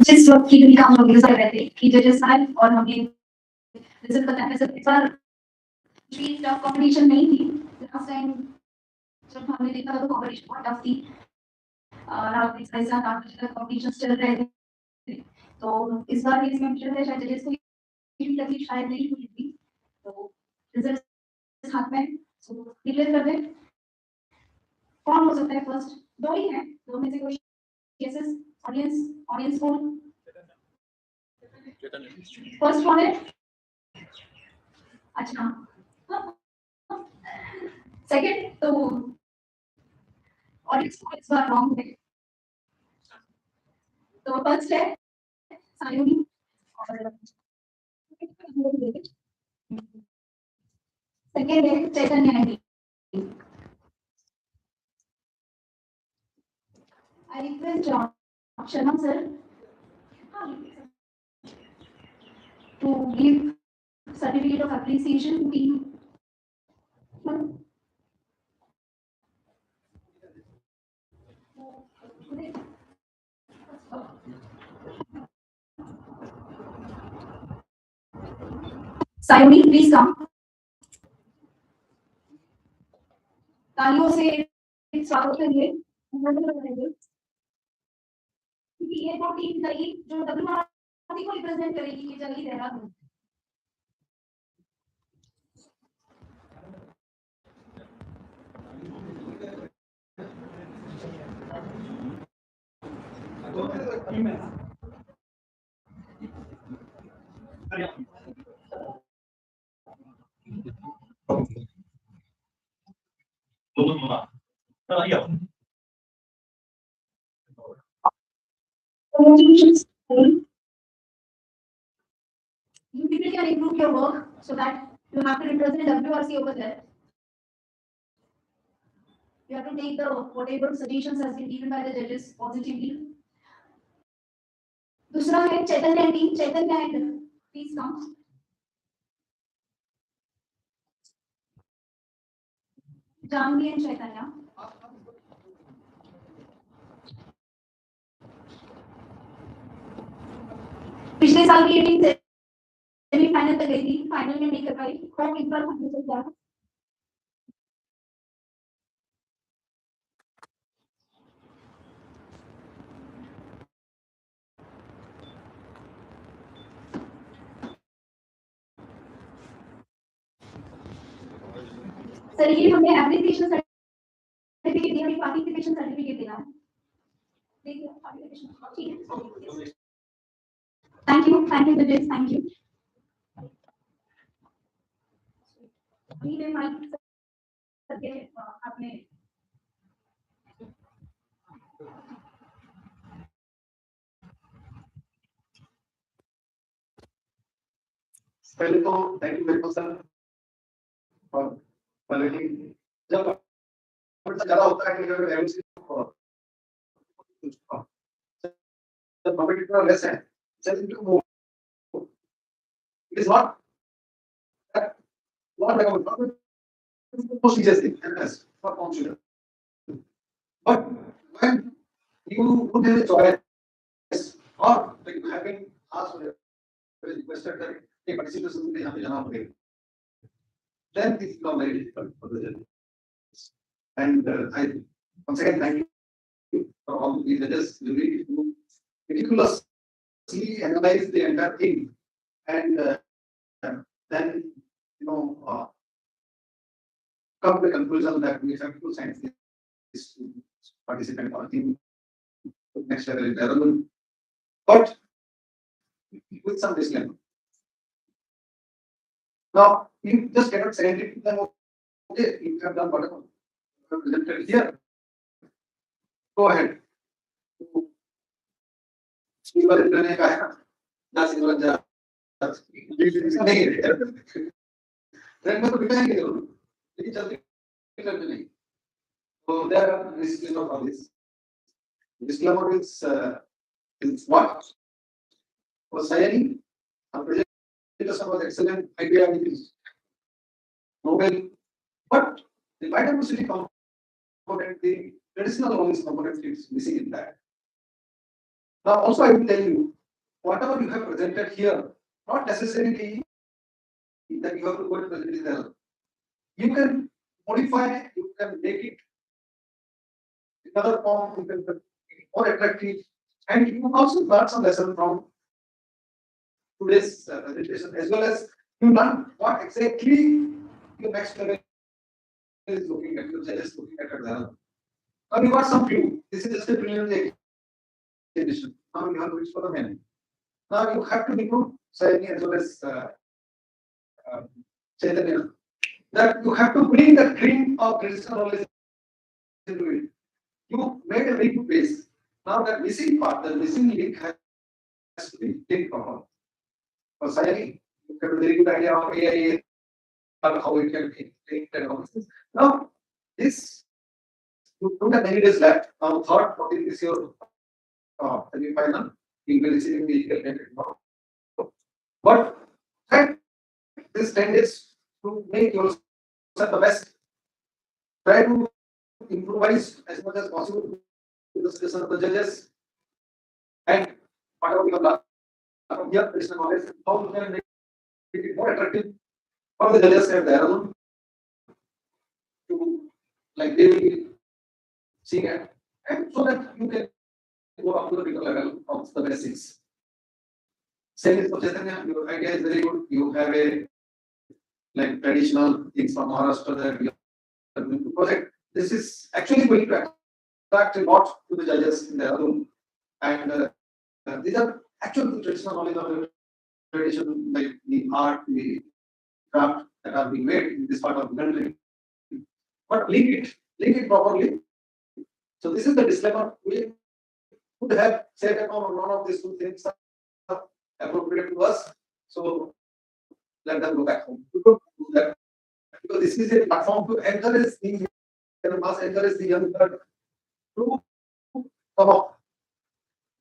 जिस वक्त की दुनिया हम लोग यूज कर रहे थे कि ZSI और हमें रिजल्ट पता है, इस बार टफ कंपटीशन नहीं थी। लास्ट टाइम जब हमने देखा तो कंपटीशन बहुत टफ थी और ऐसा कंपटीशन चल रहे थे। तो इस बार भी इसमें मुझे शायद जजेस को भी तकलीफ शायद नहीं हुई थी। तो रिजल्ट हाथ में सो डिक्लेयर कर दें। कौन हो सकता है फर्स्ट? दो ही हैं, दो में से कोई केसेस ऑडियंस कौन फर्स्ट कौन है? अच्छा सेकंड तो ऑडियंस को इस बार रॉन्ग है। तो फर्स्ट है सायुनी और सेकंड है चैतन्य aunty. I request Sharma sir to give certificate of appreciation to team. Sayoni, please come. तालियों से स्वागत करिए। क्योंकि ये दो टीम करेगी जो WRC को रिप्रेजेंट करेगी ये जल्दी Dehradun. Congratulations. You people can improve your work so that you have to represent WRC over there. You have to take the whatever suggestions has been given by the judges positively. दूसरा है Chaitanya team, Chaitanya and please come. Jahnavi and Chaitanya. पिछले साल की team semifinal तक गई थी, final में नहीं कर पाई। होप इस बार हम चल जाए। सर ये हमें एप्लीकेशन सर्टिफिकेट दिया, हमें पार्टिसिपेशन सर्टिफिकेट देना है। देखिए पार्टिसिपेशन ठीक है। थैंक यू जजेस, थैंक यू। अभी मैं माइक करके आपने पहले तो thank you very much sir और क्वालिटी जब ज्यादा होता है कि अगर एमसी जब कॉम्पिटिटर लेस है sell to move it is not like a most easiest thing for consumer but when you would have a choice or like you have been asked or requested that a participation में यहाँ पे जाना पड़ेगा then it becomes very difficult for the judges and I once again thank you for all the judges you really to meticulously analyze the entire thing and then you know come to the conclusion that we have to send this participant or team to next level in Errol, but with some disclaimer. Now, you just cannot send it to them. Okay, you have done whatever you have presented here. Go ahead. People करने का है ना 10 नहीं train में तो बिठाएंगे जरूर लेकिन चलते करते नहीं तो there are disclaimer for this disclaimer is what was Sayani. Our presentation was excellent. Idea is novel, but the biodiversity component, the traditional knowledge component is missing in that. Now, also I will tell you, whatever you have presented here, not necessarily that you have to go to present it there. You can modify, you can make it another form, you can make it more attractive, and you can also learn some lesson from today's presentation, as well as you learn what exactly your next level is looking at, your is looking at there. Now you got some view. This is just a preliminary edition. Now you have to reach for the main. Now you have to include Sayani as well as Chaitanya. That you have to bring the dream of traditional knowledge into it. You made a very good base. Now that missing part, the missing link has to be linked properly. For Sayani, you have a very good idea of AI and how it can be linked and all this. Now, this you don't have many days left. Now, third, what is your semi-final? You will be receiving the legal payment tomorrow. But try this 10 days to make yourself the best. Try to improvise as much as possible with the suggestion of the judges and whatever we have learned from here, traditional knowledge, how you can make it more attractive for the judges at their own to like they will be seeing it, and so that you can go up to the bigger level of the basics. Same is for Chaitanya, your idea is very good. You have a like traditional things from Maharashtra that we are going to project. This is actually going to attract a lot to the judges in their room, and these are actual traditional knowledge of the tradition, like the art, the craft that are being made in this part of the country. But link it properly. So this is the disclaimer. We would have said that none of these two things are appropriate to us. So let them go back home. We don't do that because this is a platform to encourage the must encourage the young blood to come up,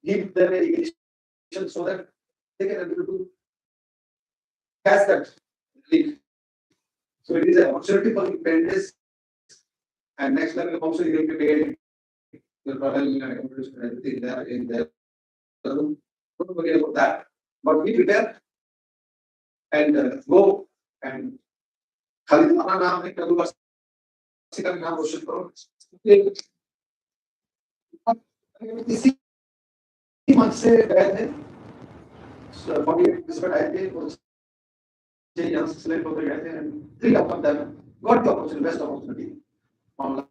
give them a education so that they can able to catch that link. So it is an opportunity for independence, and next level also you will be paid your travel and accommodation and everything there in there. Don't worry about that. But be prepared and go and खाली अपना नाम नहीं करूँगा का नाम रोशन करो इसी मंच से गए थे बॉडी इसमें आए थे और यहाँ से सिलेक्ट होकर गए थे and 3 of them got the opportunity, best opportunity online.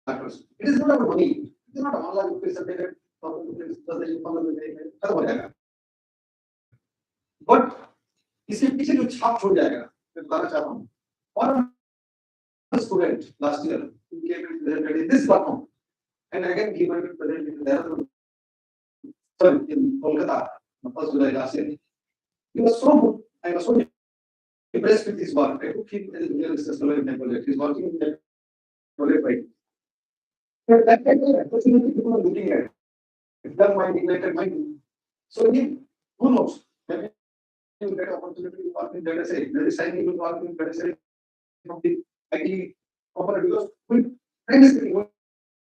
It is not about money. It is not online rupees submitted खत्म हो जाएगा. But इसके पीछे जो छाप छोड़ जाएगा मैं बताना चाहता हूँ. One student last year who came and presented in this platform, and again he went to present in there. Sorry, in Kolkata, first July last year. He was so good. I was so impressed with his work. I took him as a real research fellow in my project. He's working in that project right. That kind of opportunity people are looking at. It's done mind, ignited mind. So who knows? Maybe you get opportunity to work in data set. There is signing to work in data set from the IT company because we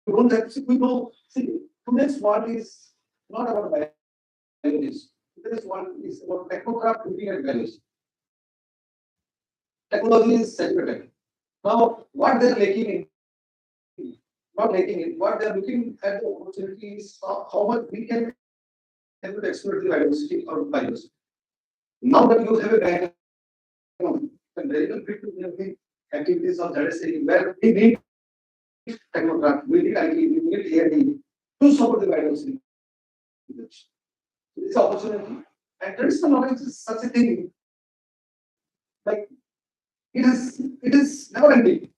don't have to we know. See, today's world is not about values. Today's world is about technocrat looking at values. Technology is saturated. Now, what they're lacking in, not lacking in, what they're looking at the opportunities of how much we can able to exploit the biodiversity or biodiversity. Now that you have a diagram, you can very well fit to the activities of ZSI where we need technocrat, we need IT, we need AID to support the biodiversity. This opportunity and traditional knowledge is such a thing like it is never ending,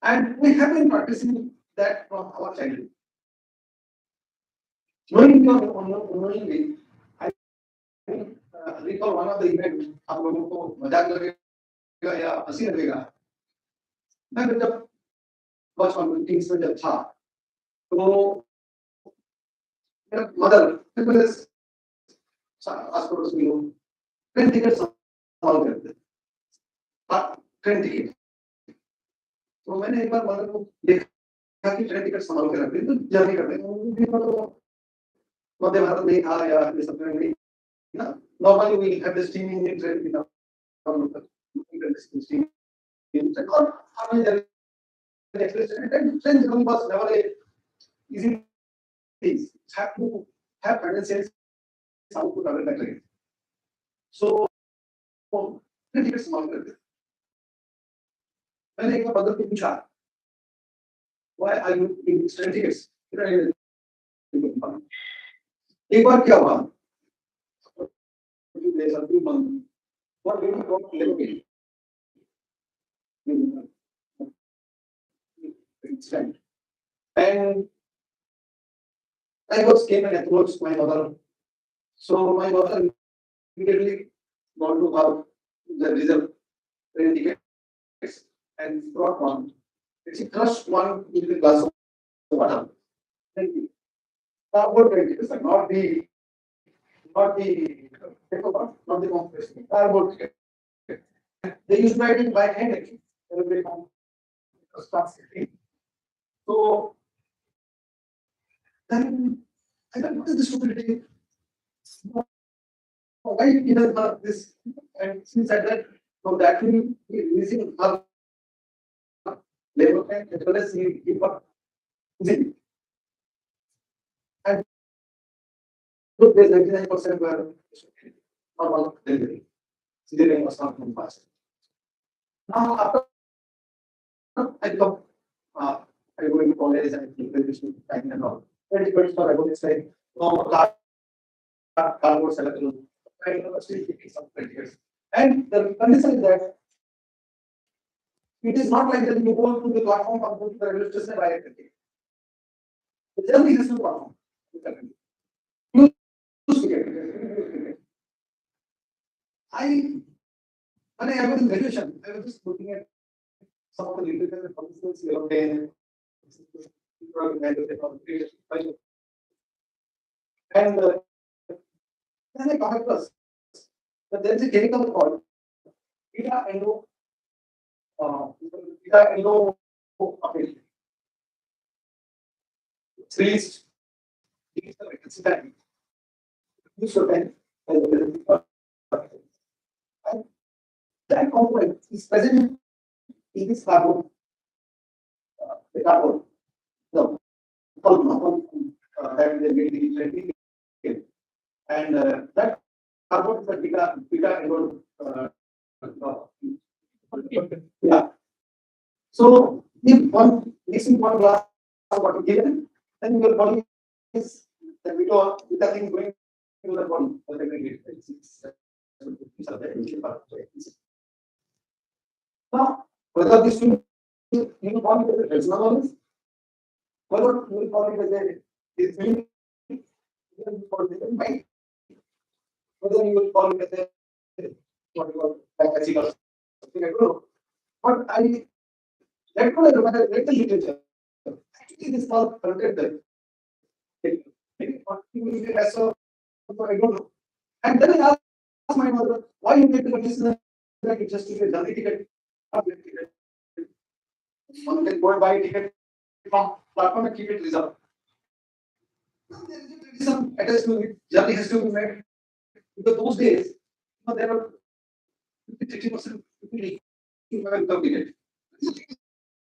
and we have been practicing that from our childhood. Knowing or unknowingly, I recall one of the events आप लोगों को मजाक लगेगा या हंसी लगेगा. मैं जब बचपन में टीन्स में जब था तो मेरा मदर आस-पड़ोस के लोग ट्रेन टिकट संभाल करते थे। ट्रेन टिकट, तो मैंने एक बार मदर को देखा कि ट्रेन टिकट संभाल के रखते हैं, तो जर्नी करते हैं। तो मध्य भारत में था या ये सब में नहीं ना, normally we have this steaming in train in और हमें train journey was never a easy things. Have to have financial output other than it. So, train ticket संभाल करते थे। मैंने एक बार मदर को पूछा, why are you in train tickets? एक बार क्या हुआ? What did you want to live in? And I was came and approached my mother. So my mother immediately gone to her the reserve train tickets and brought one. She crushed one into the glass of water. Thank you. Cardboard train tickets, not the paper one, not the competition. Cardboard ticket. They used to write it by hand actually. Everybody starts sitting. So then I thought, what is this stupidity? Why he does not this? And she said that no, that will be releasing her labor time as well as he give up easily. And so there's 99% were normal delivery. Cesarean was not too fast. Now after I become I go into college and graduation time and all. 20 for I go this like no cardboard selector. I still keeping some 20 years. And the condition is that it is not like that you go to the platform or go to the railway station and buy a ticket. The journey is to platform. When I was in graduation, I was just looking at some of the literature and concepts you obtain. And then I come across that there is a chemical called beta endo it's released. And that component is present in this carbon, the carbon, no, that is the and that carbon is the beta endo. Yeah. So if one mixing one glass of water given, then your body is the beta thing going to the body. Now, whether this will you call it as a personal whether you will call it as a is being whether you call it as a mind, whether you will call it as a what you call physical something I don't know. But I let the literature. Actually, this all content as so I don't know. And then I asked my mother, why you make the condition that it just to get the ticket, not get ticket. One can go and buy a ticket from platform and keep it reserved. There is some attached to it, journey has to be made. Because those days, there were 50-60% people who have come ticket. It's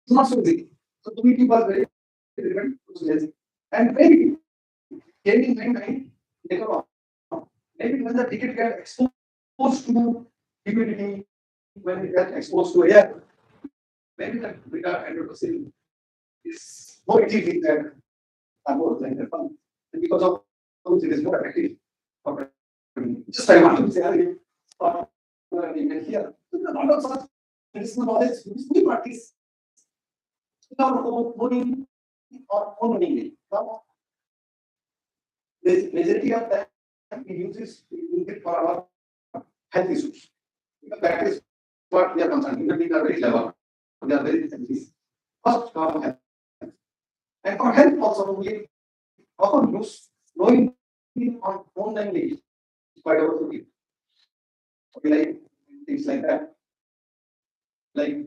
not so easy. So the meeting was very different. And maybe came in 99 later on. Maybe when the ticket get exposed to humidity, when it gets exposed to air, maybe that beta endotoxin is more active than more than the fun. And because of those, it is more effective. Just I want to say, even here, a lot of such medicinal knowledge which we practice in our own knowing or unknowingly. The majority of that we use it for our health issues. Because that is what we are concerned. Human beings are very clever. They are very sensitive. First, for health. And for health also, we often use knowing on own language. biodiversity. Okay, like things like that. Like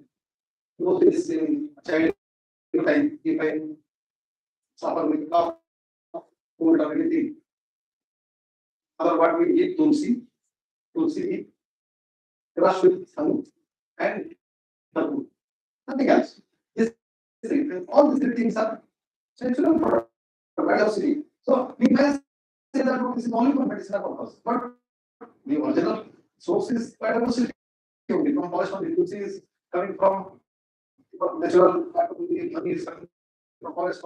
most this in child time, if I suffer with cough, cold or anything, other what we eat tulsi crush with honey and turmeric. Nothing else. All these things are essential for biodiversity. So we may say that this is only for medicinal purpose, but the original source is biodiversity. The composition of the tulsi is coming from natural honey is coming from forest.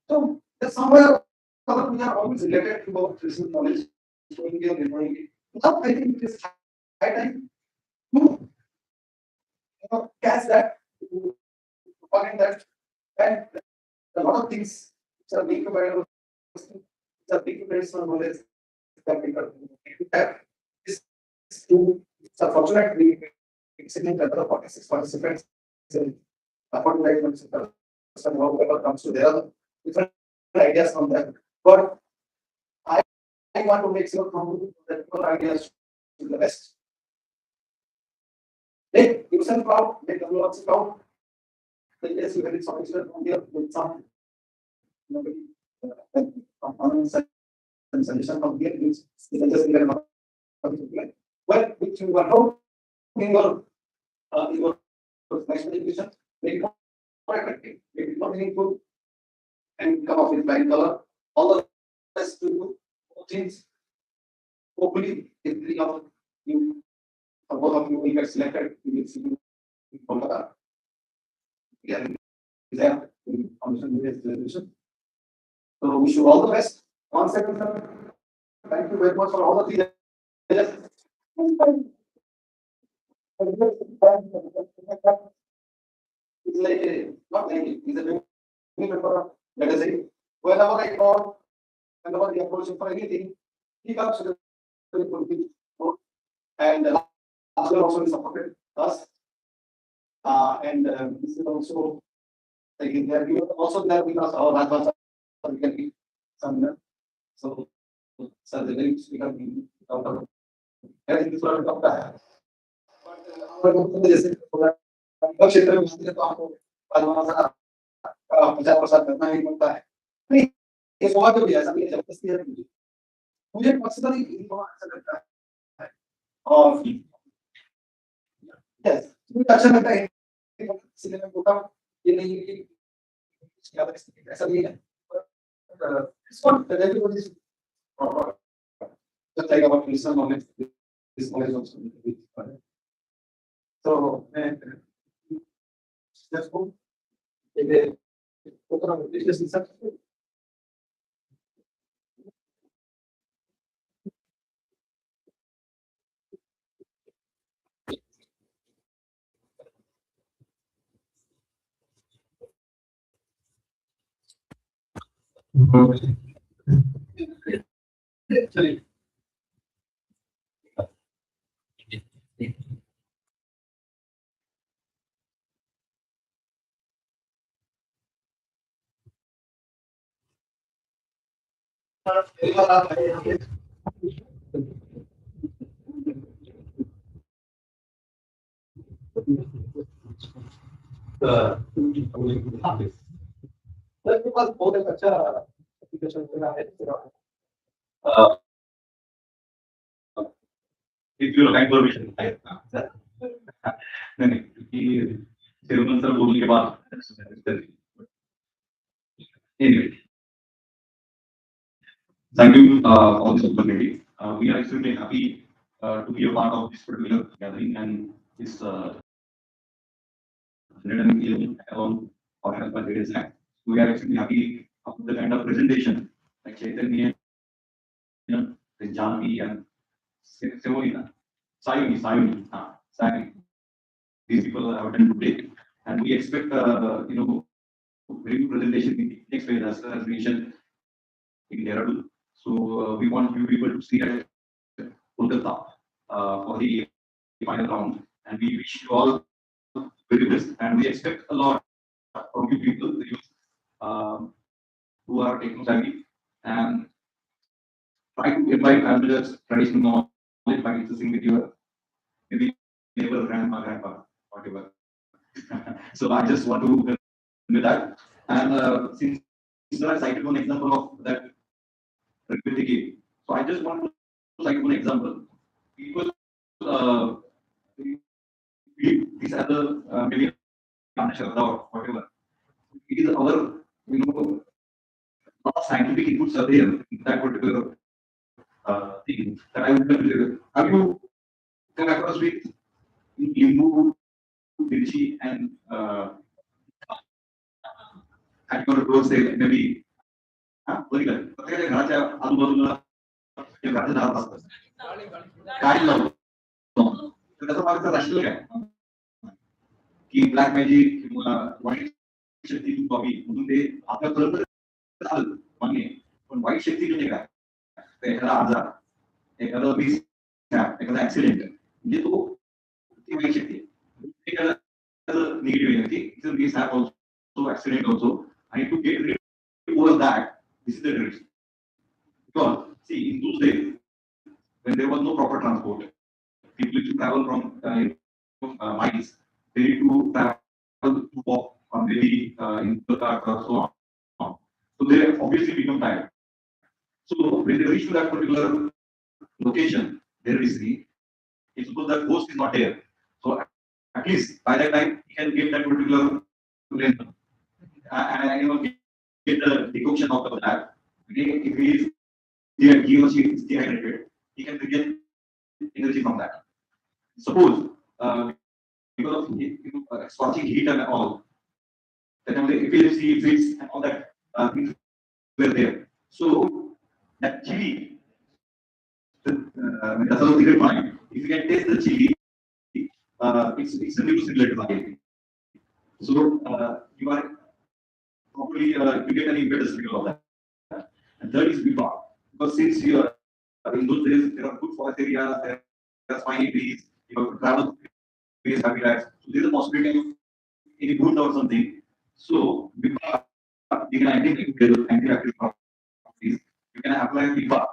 So there's somewhere or other we are always related to our traditional knowledge. Showing it, knowing it. Now I think it is high time to catch that, to find that, and a lot of things which are being provided, which are being based on knowledge that we have. This to unfortunately exceeding the 46 participants in 45 minutes. Whoever comes to there are different ideas on that. But I want to make sure from that your ideas to the best. Make yourself proud, make everyone else proud. So yes, you have solution from here with some suggestion from here, which is just well, which you are now in your national education, make it more effective, make it more meaningful, and come up with flying color. All the best to you, things. Hopefully, if three of you or both of you will get selected, we will see you in Kolkata. Yeah, exam in Commission Resolution. So wish you all the best. One second, sir. Thank you very much for all the three. It's like not like it's a new member. Let us say, whenever I call, whenever we approach him for anything, he comes to the and last year also he supported us. And this is also like there we are also there because our Rajbhasa we can be some so the lyrics we can be out of everything is sort of that. But जैसे क्षेत्र में मंदिर तो आपको 50% करना ही पड़ता है नहीं ये सौभाग्य भी ऐसा नहीं है जबरदस्ती है मुझे पर्सनली ऐसा लगता है और यस मुझे अच्छा लगता है इसलिए मैं बोलता हूँ ये नहीं है कि ऐसा नहीं है it's not that everybody is just like about personal knowledge this knowledge also so just go this is sorry. मेरे पास बहुत एक अच्छा एप्लीकेशन चला है if you like permission नहीं क्योंकि सिर्फ सर बोलने के बाद anyway thank you all this opportunity we are extremely happy to be a part of this particular gathering and this 111 organized by ZSI. We are extremely happy of the kind of presentation like Chaitanya, Janvi and Sevolina, Sayuni. These people have attended today, and we expect very good presentation in the next phase as mentioned in Dehradun. So we want you people to see at Kolkata for the final round, and we wish you all very best, and we expect a lot from you people, the youth, who are taking savvy and try to invite as well as traditional by discussing with your maybe neighbor, grandma, grandpa, whatever. So I just want to with that. And since I cited one example of that repetitive, so I just want to cite one example. People, uh, these are the maybe Shraddha or whatever. It is our, lot of scientific inputs are there in that particular thing that I would consider. Have you come across with Limbu, Mirchi, and at your doorstep maybe बरोबर प्रत्येकाच्या घराच्या आजूबाजूला एक घराचं झाड असतं काय लावतो तर त्याचा मागचं राष्ट्रीय काय की ब्लॅक मॅजिक किंवा वाईट शक्ती कॉपी म्हणून ते आपल्यापर्यंत चालेल मान्य पण वाईट शक्ती म्हणजे काय एखादा आजार एखादा वीज एखादा ऍक्सिडेंट म्हणजे तो ती वाईट शक्ती निगेटिव्ह एनर्जी इट्स अ वीज हॅव ऑल्सो ऍक्सिडेंट ऑल्सो आणि to get rid of that. This is the direction. Because, see, in those days, when there was no proper transport, people used to travel from miles. They need to travel to walk or maybe in the car or so on. So they obviously become tired. So when they reach to that particular location, there is it's suppose that host is not there. So at least by that time, he can get that particular length. And get the decoction out of that. If he is he or she is dehydrated, he can regain energy from that. Suppose because of scorching heat and all, then the epilepsy fits and all that things were there. So that chili, that's also a good point. If you can taste the chili, it's a new similar to biology. So you are probably you get an impetus because of that. And third is before. Because since you are in those days, there are good forest areas, there are spiny trees, you have to travel various habitats. So there is a possibility of any wound or something. So before you can antibacterial properties, you can apply before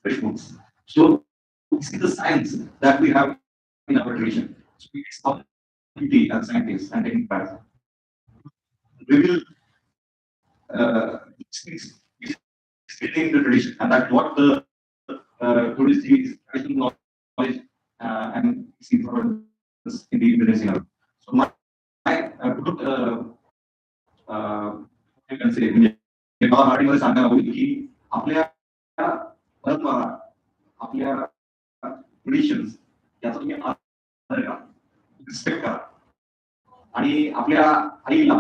fresh wounds. So this is the science that we have in our tradition. So it's our duty as scientists and technical. We will extending the tradition, and that's what the Buddhist is traditional knowledge and see for in the Indonesian. So my you can say मला मराठीमध्ये सांगायला हवं की आपल्या परंपरा आपल्या traditions याचा तुम्ही आदर करा रिस्पेक्ट करा आणि आपल्या आईला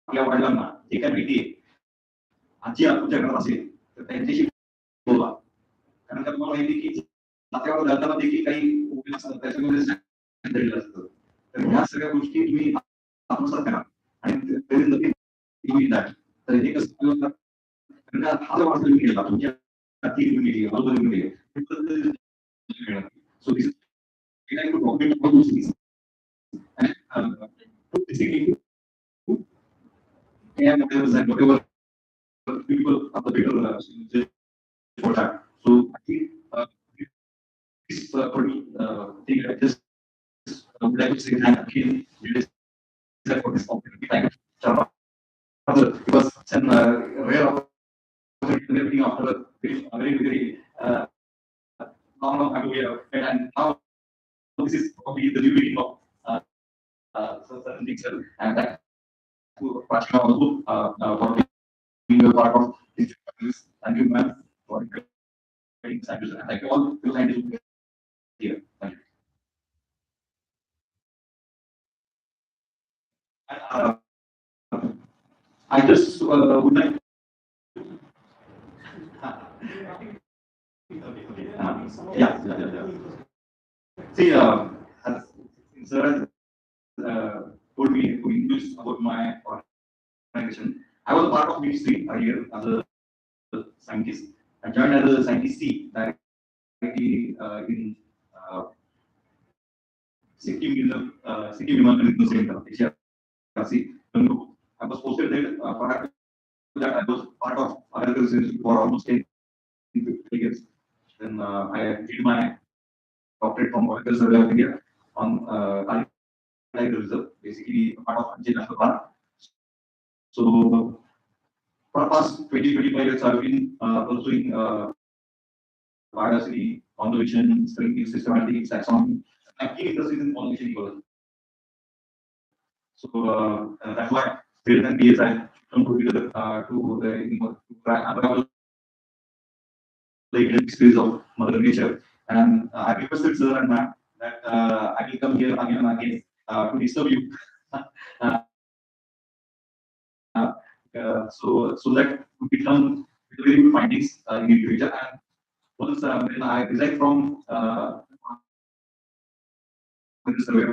आपल्या वडिलांना जे काय माहिती आहे आजी तुमच्या घरात असेल तर त्यांच्याशी बोला कारण का तुम्हाला माहिती की नात्यावर घालताना देखील काही असतात त्याच्यामध्ये असतं तर ह्या सगळ्या गोष्टी तुम्ही आत्मसात करा आणि तुम्ही तर हे कसं हा जो माणूस गेला तुमच्या गेली बाजूला गेली so this to document all those things and basically and whatever people are the better for that. So I think this thing I just would like to say thank you for this opportunity. Thank you, Sharma. Because it's a rare opportunity after a very long time we have, and now this is probably the new beginning of certain things, and that Prachna also for being a part of this. Thank you, ma'am, for getting scientists. Thank you all the scientists here. Thank you. I just would like. Yeah. See, as sir has told me to introduce about my organization. I was part of ministry earlier as a scientist. I joined as a scientist C directly in Sikkim in the Sikkim Environmental Center, HRC. I was posted there. Prior to that, I was part of organization for almost 10 years. Then I did my doctorate from Zoological Survey of India on Tiger Reserve, basically part of Anjay National Park. So for the past 20-25 years, I've been pursuing biodiversity, conservation, studying systematics, taxonomy. I'm keen interested in pollination ecology. So that's why Bill and PSI come together to unravel the hidden mysteries of Mother Nature. And I requested Sir and Ma'am that I will come here again and again to disturb you. uh, so that we come with very good findings in the future. And once when I resigned from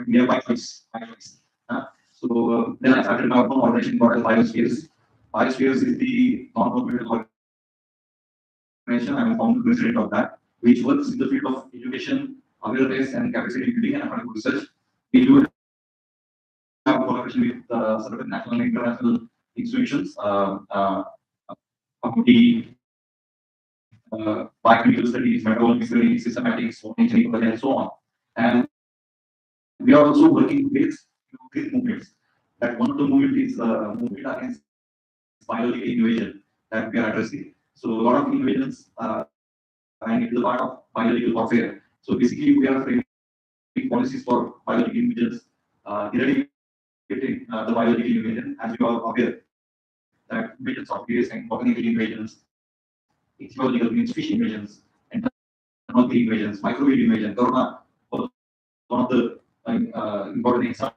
India by choice. So then I started my own organization called Biospheres. Biospheres is the non-profit organization. I'm a founder president of that, which works in the field of education, awareness, and capacity building and academic research. We do have collaboration with certain national and international institutions, the biochemical studies, metabolic studies, systematics, engineering, and so on. And we are also working with green movements. That one of the movement is movement against biological invasion that we are addressing. So a lot of invasions and it is a part of biological warfare. So basically, we are framing policies for biological invasions, eradicating the biological invasion, as you are aware that invasions of various and botanical invasions, ecological means fish invasions, and invasions, microbial invasion, corona was one of the important examples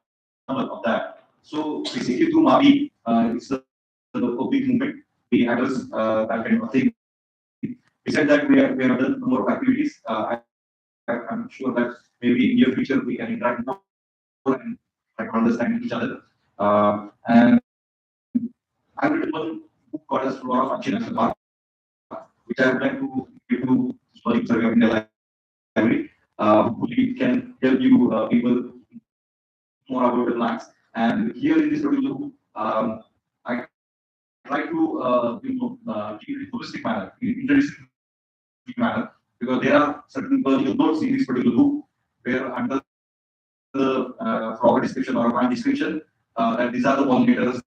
of that. So basically, through MAVI, it's a big movement. We address that kind of thing. Besides that, we have done a number of activities. I'm sure that maybe in near future we can interact more and try to understand each other. And I've written one book called as Flora of Function as a Park, which I would like to give to Zoological Survey of India Library. Hopefully, it can help you people more about the plants. And here in this particular book, I try to keep it in a holistic manner, in interdisciplinary manner, because there are certain notes in this particular book where under the flower description or a plant description, that these are the pollinators,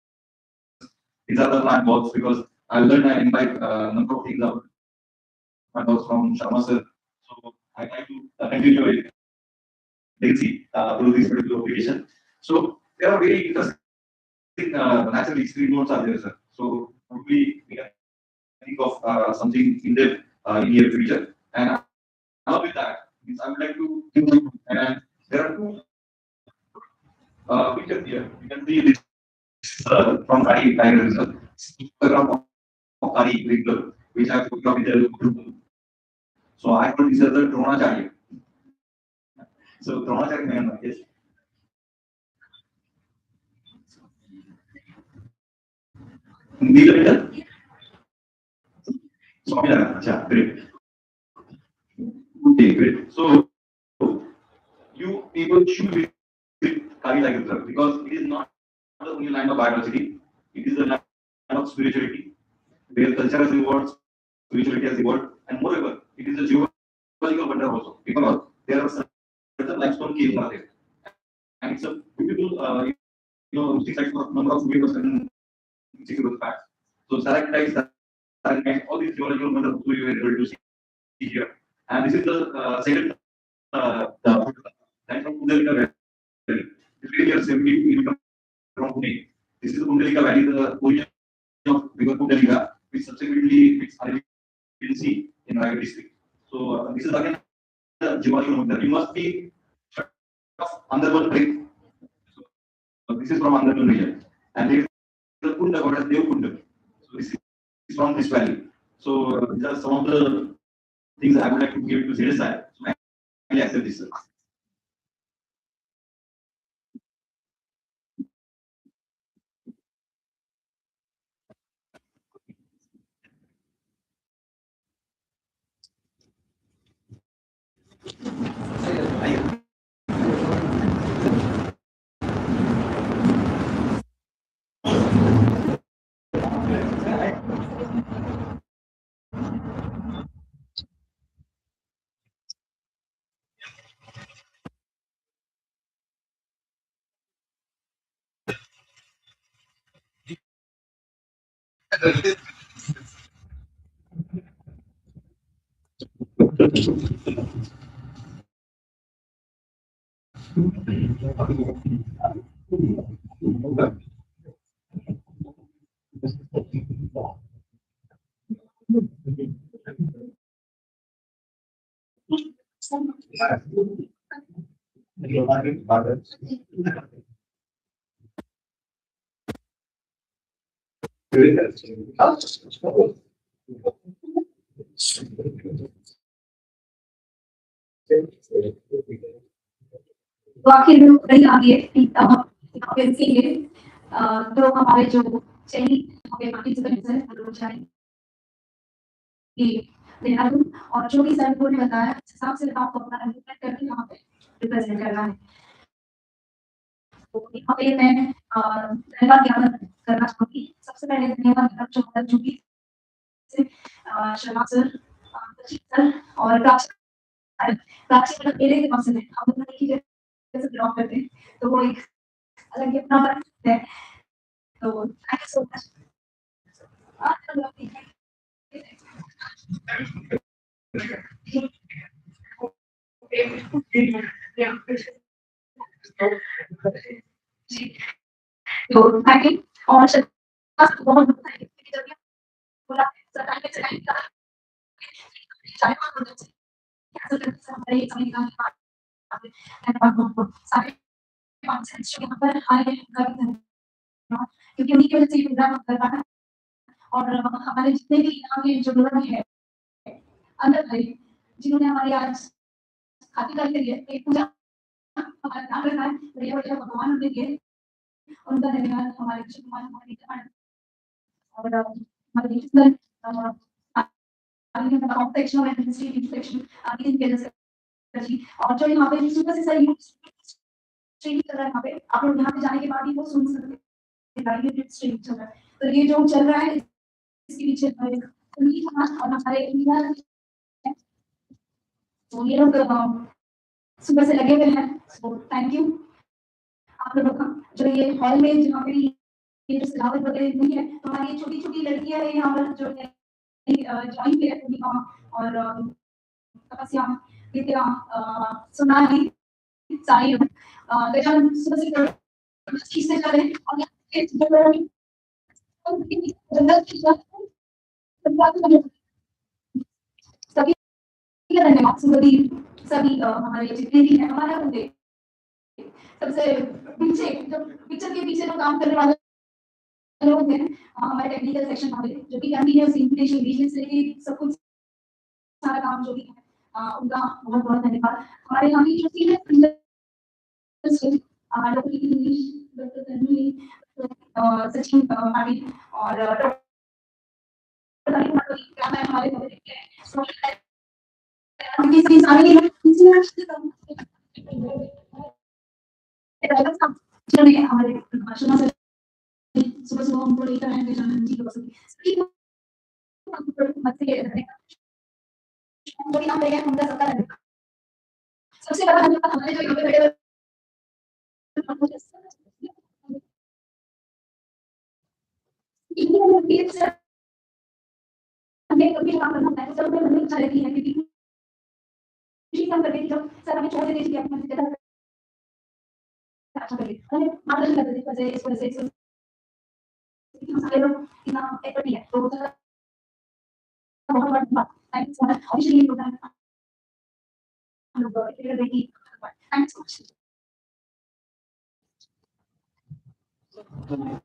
these are the plant works, because I learned and invite a number of things out from Sharma sir. So I try to continue it. Lazy through this particular application. So there are very interesting natural extreme nodes are there, sir. So hopefully we can think of something in depth in near future. And along with that, I would like to and there are two pictures here. You can see this from Kari Tiger Reserve, program of Kari Reserve, which I have put up in the so I call this as the Dronacharya. So Dronacharya, yes. Need a better? So, yeah, great. Okay, great. So, you people should visit Kali Tiger Reserve because it is not the only land of biodiversity, it is the land of spirituality, where culture has evolved, spirituality has evolved, and moreover, it is a geological wonder also because there are certain limestone caves are there. And it's a beautiful, things like number of videos and secret facts. So, stalactites, all these geological wonders you were able to see here. And this is the second line from Kundalika Valley. This is here 70 kilometers from Pune. This is the Kundalika Valley, the origin of River Kundalika, which subsequently its origin in Raigad district. So this is again the geological wonder. You must be Andarban Lake. So this is from Andarban region. And there is the Kunda called as Dev Kunda. So this is from this valley. So these are some of the things I would like to give to ZSI. So I accept this. तो आखिर में वही आ गए यहाँ पे रुकेंगे तो हमारे जो चयनित हमारे पार्टिसिपेंट्स हैं वो जाएंगे देहरादून और जो भी सर ने बताया उस हिसाब से आपको अपना रिप्रेजेंट करके यहाँ पे रिप्रेजेंट करना है। तो यहाँ पे मैं धन्यवाद ज्ञापन करना चाहूँगी। सबसे पहले धन्यवाद ज्ञापन चाहूँगा जो भी शर्मा सर, कशिश सर और प्राची मतलब मेरे दिमाग से हम लोग एक ही जैसे बिलॉन्ग करते हैं तो वो एक अलग ही अपना बात है। तो थैंक यू सो मच। तो थैंक यू और बहुत बहुत थैंक यू जब भी बोला सर टाइम से टाइम का चाहे आप लोग कैसे करते हैं हमारे समय का धन्यवाद सारे कॉन्सेप्ट्स जो यहाँ पर आए हैं उनका भी धन्यवाद क्योंकि उन्हीं की वजह से ये प्रोग्राम हम कर पा रहे हैं और हमारे जितने भी यहाँ के जो लोग हैं अंदर भाई जिन्होंने हमारी आज खातिर करके लिए एक पूजा हमारा नाम रखा है बढ़िया बढ़िया भगवान उन्हें दिए उनका धन्यवाद हमारे कृष्ण कुमार हमारे और हमारे सर सेक्शन और हिस्ट्री सेक्शन आगे इनके जैसे जी और जो यहाँ पे सुबह से सर ट्रेनिंग कर रहा है यहाँ पे आप लोग यहाँ पे जाने के बाद ही वो सुन सकते हैं गाइडेड ट्रेनिंग चल रहा है तो ये जो चल रहा है इसके पीछे संगीत समाज और हमारे इंडिया तो ये लोग सुबह से लगे हुए हैं सो थैंक यू आप लोगों का जो ये हॉल में जहाँ पे ये जो सजावट वगैरह नहीं है तो हमारी ये छोटी छोटी लड़कियां हैं यहाँ पर जो है ज्वाइन किया है और तपस्या विद्या सोनाली सारी गजानन सुबह से खींचते जा रहे हैं और सभी का धन्यवाद सभी हमारे जितने भी हैं हमारे होंगे सबसे पीछे जब पिक्चर के पीछे जो काम करने वाले लोग हैं हमारे टेक्निकल सेक्शन वाले जो कि कंटिन्यूअस इन्विटेशन रीजन से लेके सब कुछ सारा काम जो भी है उनका बहुत बहुत धन्यवाद हमारे यहाँ की जो senior doctor English doctor Tanvi Sachin Patil और हमारे हमारे भाषणों से सुबह सुबह उनको लेकर आएंगे जानन जी लोग सभी मत से यहाँ पे उनका सबका धन्यवाद सबसे बड़ा धन्यवाद हमारे जो यहाँ पे बैठे हुए हमें कभी काम करना होता है तो सर हमें अच्छा लगती है क्योंकि खुशी काम करते थे जब सर हमें छोड़ देते थे कि अपना जगह अच्छा करिए हमें मार्गदर्शन करते थे कैसे इस वजह से हम सारे लोग इतना एफर्ट लिया तो सर बहुत बहुत धन्यवाद थैंक यू सो मच और इसलिए प्रोग्राम हम लोग देखिए थैंक यू सो मच